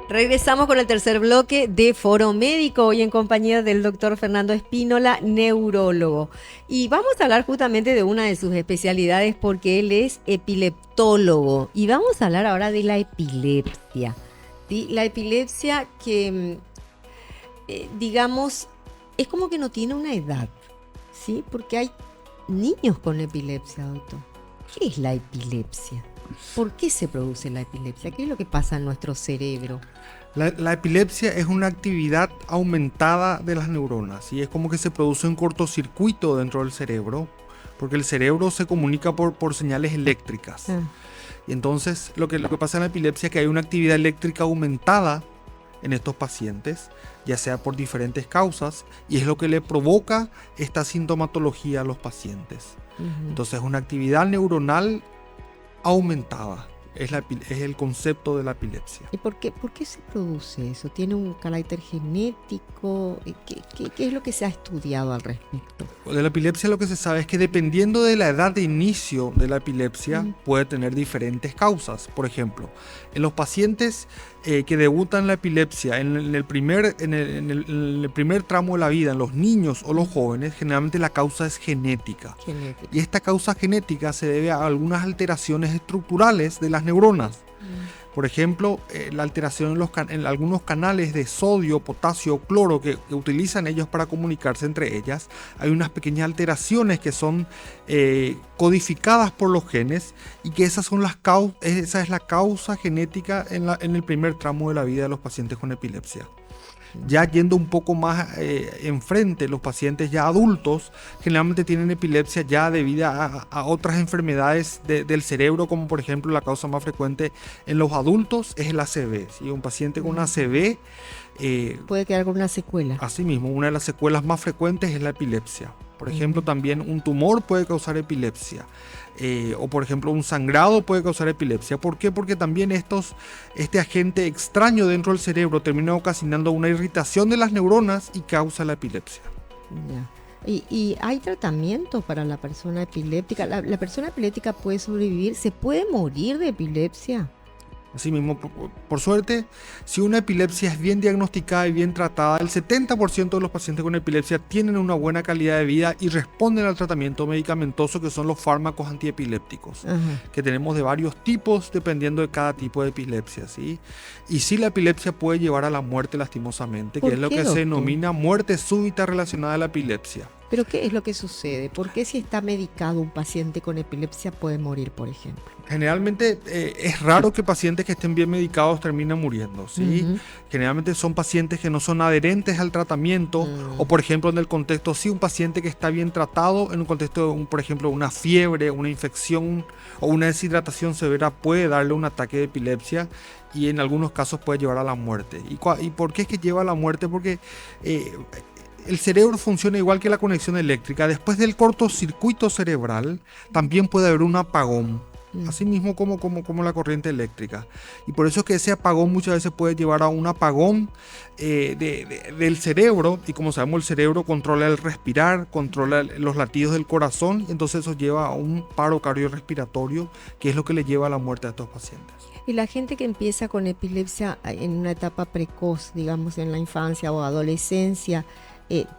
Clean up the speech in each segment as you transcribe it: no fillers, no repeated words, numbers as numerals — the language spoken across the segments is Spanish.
Regresamos con el tercer bloque de Foro Médico, hoy en compañía del doctor Fernando Espínola, neurólogo. Y vamos a hablar justamente de una de sus especialidades porque él es epileptólogo. Y vamos a hablar ahora de la epilepsia. ¿Sí? La epilepsia que, digamos, es como que no tiene una edad, ¿sí? Porque hay niños con epilepsia, doctor. ¿Qué es la epilepsia? ¿Por qué se produce la epilepsia? ¿Qué es lo que pasa en nuestro cerebro? La epilepsia es una actividad aumentada de las neuronas y es como que se produce un cortocircuito dentro del cerebro, porque el cerebro se comunica por señales eléctricas. Y entonces lo que pasa en la epilepsia es que hay una actividad eléctrica aumentada en estos pacientes, ya sea por diferentes causas, y es lo que le provoca esta sintomatología a los pacientes. Entonces es una actividad neuronal aumentada. Es el concepto de la epilepsia. ¿Y por qué se produce eso? ¿Tiene un carácter genético? ¿Qué es lo que se ha estudiado al respecto? De la epilepsia lo que se sabe es que dependiendo de la edad de inicio de la epilepsia puede tener diferentes causas. Por ejemplo, en los pacientes que debutan la epilepsia en el primer tramo de la vida, en los niños o los jóvenes, generalmente la causa es genética. Y esta causa genética se debe a algunas alteraciones estructurales de las neuronas. Por ejemplo, la alteración en algunos canales de sodio, potasio, cloro que utilizan ellos para comunicarse entre ellas. Hay unas pequeñas alteraciones que son codificadas por los genes y que esa es la causa genética en el primer tramo de la vida de los pacientes con epilepsia. Ya yendo un poco más enfrente, los pacientes ya adultos generalmente tienen epilepsia ya debido a otras enfermedades del cerebro, como por ejemplo la causa más frecuente en los adultos es el ACV. ¿Sí? Un paciente con ACV puede quedar con una secuela. Asimismo, una de las secuelas más frecuentes es la epilepsia. Por ejemplo, también un tumor puede causar epilepsia. O por ejemplo un sangrado puede causar epilepsia. ¿Por qué? Porque también este agente extraño dentro del cerebro termina ocasionando una irritación de las neuronas y causa la epilepsia. Ya. ¿Y hay tratamiento para la persona epiléptica? ¿La persona epiléptica puede sobrevivir? ¿Se puede morir de epilepsia? Asimismo, por suerte, si una epilepsia es bien diagnosticada y bien tratada, el 70% de los pacientes con epilepsia tienen una buena calidad de vida y responden al tratamiento medicamentoso, que son los fármacos antiepilépticos, que tenemos de varios tipos dependiendo de cada tipo de epilepsia, ¿sí? Y sí, la epilepsia puede llevar a la muerte lastimosamente, que es lo que se denomina muerte súbita relacionada a la epilepsia. ¿Pero qué es lo que sucede? ¿Por qué si está medicado un paciente con epilepsia puede morir, por ejemplo? Generalmente es raro que pacientes que estén bien medicados terminen muriendo, ¿sí? Generalmente son pacientes que no son adherentes al tratamiento o, por ejemplo, en el contexto, sí, un paciente que está bien tratado, en un contexto de, por ejemplo, una fiebre, una infección o una deshidratación severa puede darle un ataque de epilepsia y en algunos casos puede llevar a la muerte. ¿Y por qué es que lleva a la muerte? Porque el cerebro funciona igual que la conexión eléctrica. Después del cortocircuito cerebral también puede haber un apagón, así mismo como la corriente eléctrica. Y por eso es que ese apagón muchas veces puede llevar a un apagón del cerebro. Y como sabemos, el cerebro controla el respirar, controla los latidos del corazón. Y entonces eso lleva a un paro cardiorrespiratorio, que es lo que le lleva a la muerte a estos pacientes. Y la gente que empieza con epilepsia en una etapa precoz, digamos en la infancia o adolescencia,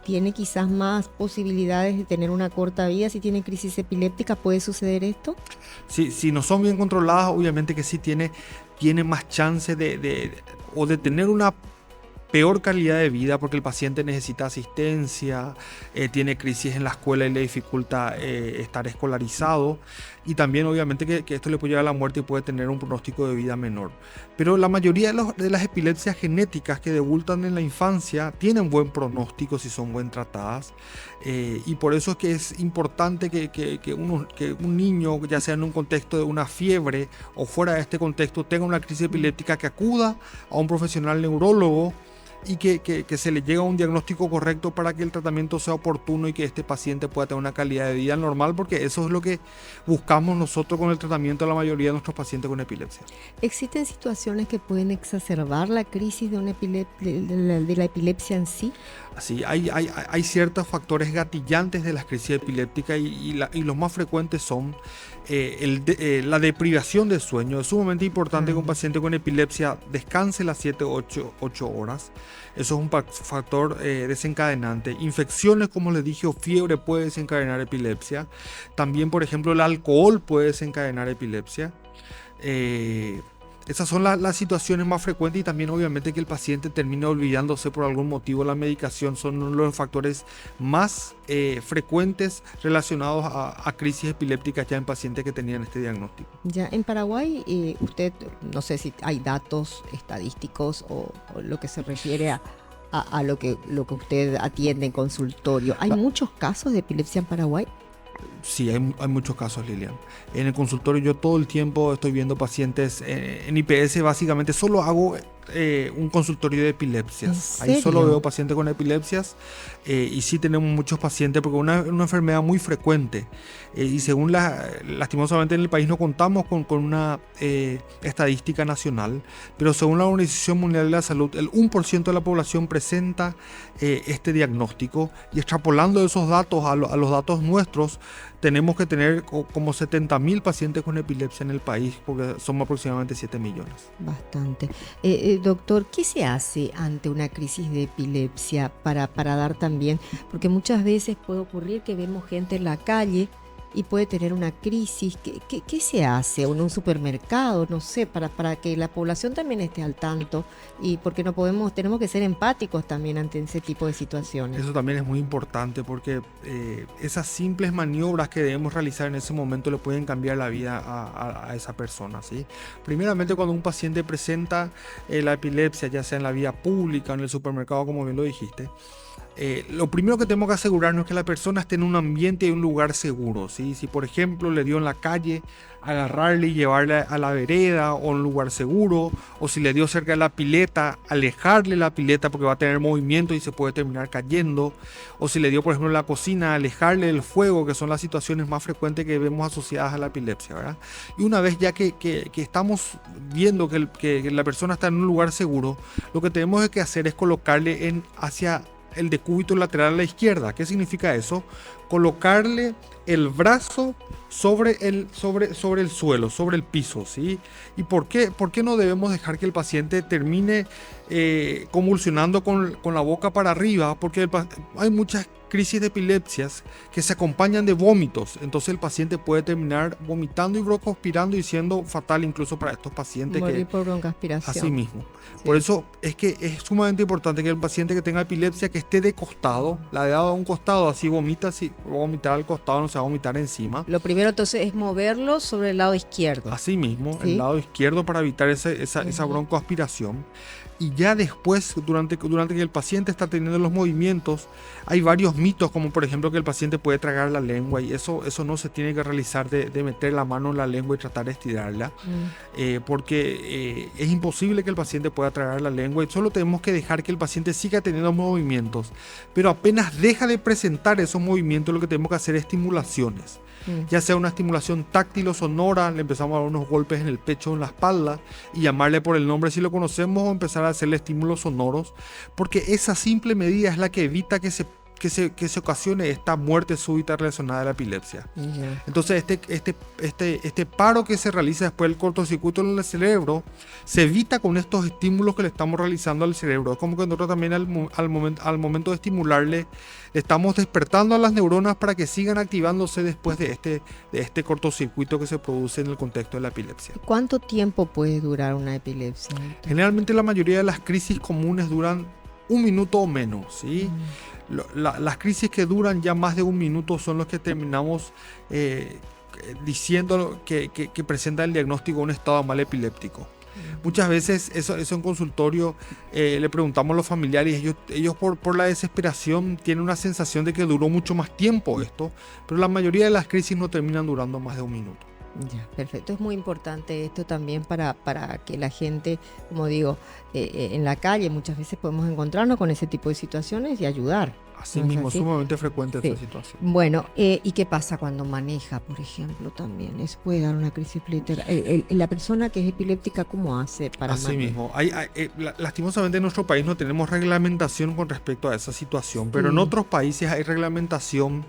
¿tiene quizás más posibilidades de tener una corta vida si tiene crisis epiléptica? ¿Puede suceder esto? Sí, si no son bien controladas, obviamente que sí tiene más chance de tener una peor calidad de vida, porque el paciente necesita asistencia, tiene crisis en la escuela y le dificulta estar escolarizado, y también obviamente que esto le puede llevar a la muerte y puede tener un pronóstico de vida menor. Pero la mayoría de las epilepsias genéticas que debutan en la infancia tienen buen pronóstico si son bien tratadas, y por eso es que es importante que un niño, ya sea en un contexto de una fiebre o fuera de este contexto, tenga una crisis epiléptica, que acuda a un profesional neurólogo y que se le llegue a un diagnóstico correcto para que el tratamiento sea oportuno y que este paciente pueda tener una calidad de vida normal, porque eso es lo que buscamos nosotros con el tratamiento de la mayoría de nuestros pacientes con epilepsia. ¿Existen situaciones que pueden exacerbar la crisis de de la epilepsia en sí? Así, hay ciertos factores gatillantes de las crisis epilépticas y los más frecuentes son la deprivación de sueño. Es sumamente importante que un paciente con epilepsia descanse las 7-8 horas. Eso es un factor desencadenante. Infecciones, como les dije, o fiebre puede desencadenar epilepsia. También, por ejemplo, el alcohol puede desencadenar epilepsia. Esas son las situaciones más frecuentes, y también obviamente que el paciente termine olvidándose por algún motivo la medicación son uno de los factores más frecuentes relacionados a crisis epilépticas ya en pacientes que tenían este diagnóstico. Ya en Paraguay, usted, no sé si hay datos estadísticos o lo que se refiere a lo que usted atiende en consultorio. ¿Hay muchos casos de epilepsia en Paraguay? Sí, hay muchos casos, Lilian. En el consultorio yo todo el tiempo estoy viendo pacientes. En IPS básicamente solo hago un consultorio de epilepsias. Ahí solo veo pacientes con epilepsias, y sí tenemos muchos pacientes porque es una enfermedad muy frecuente, y según lastimosamente en el país no contamos con una estadística nacional, pero según la Organización Mundial de la Salud el 1% de la población presenta este diagnóstico, y extrapolando esos datos a los datos nuestros tenemos que tener como 70.000 pacientes con epilepsia en el país, porque somos aproximadamente 7 millones. Bastante. Doctor, ¿qué se hace ante una crisis de epilepsia para dar también? Porque muchas veces puede ocurrir que vemos gente en la calle y puede tener una crisis. ¿Qué se hace? ¿O en un supermercado? No sé, para que la población también esté al tanto, y porque tenemos que ser empáticos también ante ese tipo de situaciones. Eso también es muy importante, porque esas simples maniobras que debemos realizar en ese momento le pueden cambiar la vida a esa persona, ¿sí? Primeramente, cuando un paciente presenta la epilepsia, ya sea en la vía pública o en el supermercado, como bien lo dijiste, lo primero que tenemos que asegurarnos es que la persona esté en un ambiente y un lugar seguro, ¿sí? Si por ejemplo le dio en la calle, agarrarle y llevarle a la vereda o un lugar seguro, o si le dio cerca de la pileta, alejarle la pileta porque va a tener movimiento y se puede terminar cayendo, o si le dio por ejemplo en la cocina, alejarle del fuego, que son las situaciones más frecuentes que vemos asociadas a la epilepsia, ¿verdad? Y una vez ya que estamos viendo que la persona está en un lugar seguro, lo que tenemos que hacer es colocarle hacia el decúbito lateral a la izquierda. ¿Qué significa eso? Colocarle el brazo sobre el suelo, sobre el piso, ¿sí? ¿Y por qué no debemos dejar que el paciente termine convulsionando con la boca para arriba? Porque hay muchas crisis de epilepsias que se acompañan de vómitos, entonces el paciente puede terminar vomitando y broncoaspirando y siendo fatal incluso para estos pacientes. Morir por broncoaspiración. Así mismo. Sí. Por eso es que es sumamente importante que el paciente que tenga epilepsia que esté de costado, la de a un costado, así vomita, si va a vomitar al costado, no se va a vomitar encima. Lo primero entonces es moverlo sobre el lado izquierdo. Así mismo, ¿Sí? el lado izquierdo, para evitar esa broncoaspiración. Y ya después, durante que el paciente está teniendo los movimientos, hay varios mitos, como por ejemplo que el paciente puede tragar la lengua, y eso no se tiene que realizar de meter la mano en la lengua y tratar de estirarla, porque es imposible que el paciente pueda tragar la lengua, y solo tenemos que dejar que el paciente siga teniendo movimientos. Pero apenas deja de presentar esos movimientos, lo que tenemos que hacer es estimulaciones. Ya sea una estimulación táctil o sonora, le empezamos a dar unos golpes en el pecho o en la espalda y llamarle por el nombre si lo conocemos, o empezar a hacerle estímulos sonoros, porque esa simple medida es la que evita que se ocasione esta muerte súbita relacionada a la epilepsia. Entonces este paro que se realiza después del cortocircuito en el cerebro se evita con estos estímulos que le estamos realizando al cerebro. Es como que nosotros también al momento de estimularle, le estamos despertando a las neuronas para que sigan activándose después de este cortocircuito que se produce en el contexto de la epilepsia. ¿Cuánto tiempo puede durar una epilepsia? Generalmente la mayoría de las crisis comunes duran 1 minuto o menos, ¿sí? Las crisis que duran ya más de 1 minuto son los que terminamos diciendo que presenta el diagnóstico de un estado mal epiléptico. Muchas veces eso en consultorio le preguntamos a los familiares, y ellos por la desesperación tienen una sensación de que duró mucho más tiempo esto, pero la mayoría de las crisis no terminan durando más de 1 minuto. Ya, perfecto. Es muy importante esto también para que la gente, como digo, en la calle muchas veces podemos encontrarnos con ese tipo de situaciones y ayudar. Así ¿No es mismo, así? sumamente frecuente Sí. esta situación. Bueno, ¿y qué pasa cuando maneja, por ejemplo, también? ¿Eso puede dar una crisis epiléptica? La persona que es epiléptica, ¿cómo hace para Así manejar? mismo. Lastimosamente en nuestro país no tenemos reglamentación con respecto a esa situación, pero en Sí. otros países hay reglamentación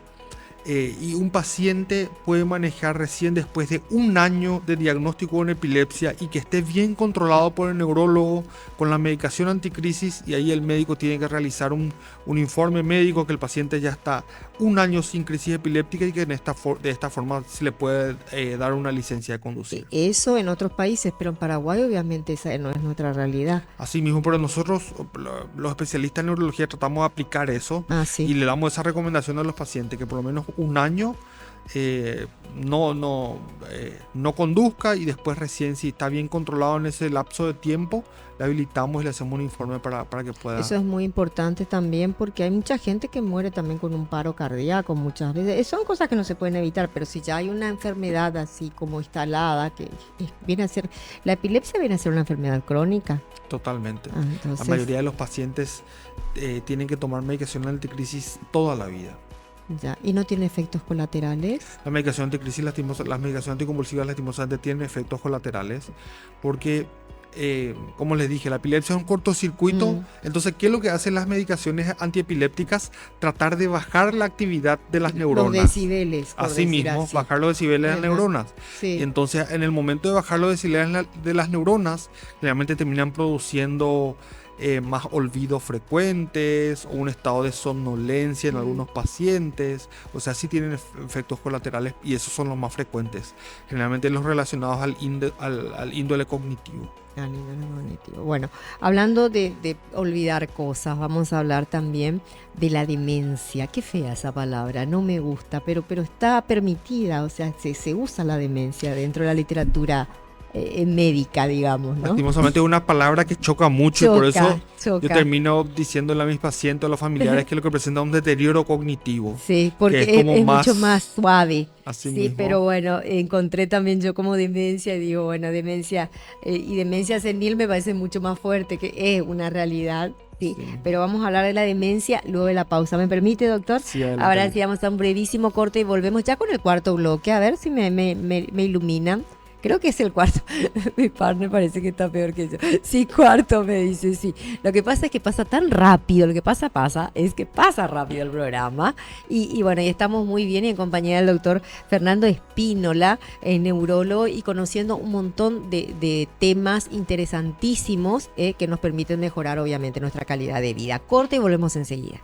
y un paciente puede manejar recién después de un año de diagnóstico en epilepsia y que esté bien controlado por el neurólogo con la medicación anticrisis, y ahí el médico tiene que realizar un informe médico que el paciente ya está un año sin crisis epiléptica y que de esta forma se le puede dar una licencia de conducir. Eso en otros países, pero en Paraguay obviamente esa no es nuestra realidad. Así mismo, pero nosotros, los especialistas en neurología, tratamos de aplicar eso Ah, y sí. le damos esa recomendación a los pacientes que por lo menos un año eh, no conduzca, y después recién, si está bien controlado en ese lapso de tiempo, le habilitamos y le hacemos un informe para que pueda. Eso es muy importante también porque hay mucha gente que muere también con un paro cardíaco muchas veces. Son cosas que no se pueden evitar, pero si ya hay una enfermedad así como instalada, que viene a ser, la epilepsia viene a ser una enfermedad crónica. Totalmente. La Entonces, mayoría de los pacientes tienen que tomar medicación anticrisis toda la vida. ya, y no tiene efectos colaterales. La medicación anticrisis las medicaciones anticonvulsivas lastimosamente tienen efectos colaterales porque, como les dije, la epilepsia es un cortocircuito. Entonces, ¿qué es lo que hacen las medicaciones antiepilépticas? Tratar de bajar la actividad de las Los neuronas. decibeles, por Así decir mismo, así. bajar los decibeles de las Ajá. neuronas. Sí. Y entonces, en el momento de bajar los decibeles de las neuronas, realmente terminan produciendo más olvidos frecuentes o un estado de somnolencia en algunos pacientes. O sea, sí tienen efectos colaterales, y esos son los más frecuentes, generalmente los relacionados al índole cognitivo. A nivel cognitivo. Bueno, hablando de olvidar cosas, vamos a hablar también de la demencia. Qué fea esa palabra, no me gusta, pero está permitida, o sea, se usa la demencia dentro de la literatura médica, digamos, ¿no? Lastimosamente es una palabra que choca mucho, y por eso yo choca. termino diciéndole a mis pacientes, a los familiares, que lo que presenta un deterioro cognitivo. Sí, porque que es como mucho más suave. Así Sí, mismo. pero bueno, encontré también yo como demencia y digo, bueno, demencia y demencia senil me parece mucho más fuerte, que es una realidad. Sí, Sí. pero vamos a hablar de la demencia luego de la pausa. ¿Me permite, doctor? Sí, adelante. Ahora sí vamos a un brevísimo corte y volvemos ya con el cuarto bloque. A ver si me iluminan. Creo que es el cuarto. Mi partner parece que está peor que yo. Sí, cuarto, me dice, sí. Lo que pasa es que pasa tan rápido. Lo que pasa es que pasa rápido el programa. Y bueno, y estamos muy bien en compañía del doctor Fernando Espínola, neurólogo, y conociendo un montón de temas interesantísimos que nos permiten mejorar, obviamente, nuestra calidad de vida. Corte y volvemos enseguida.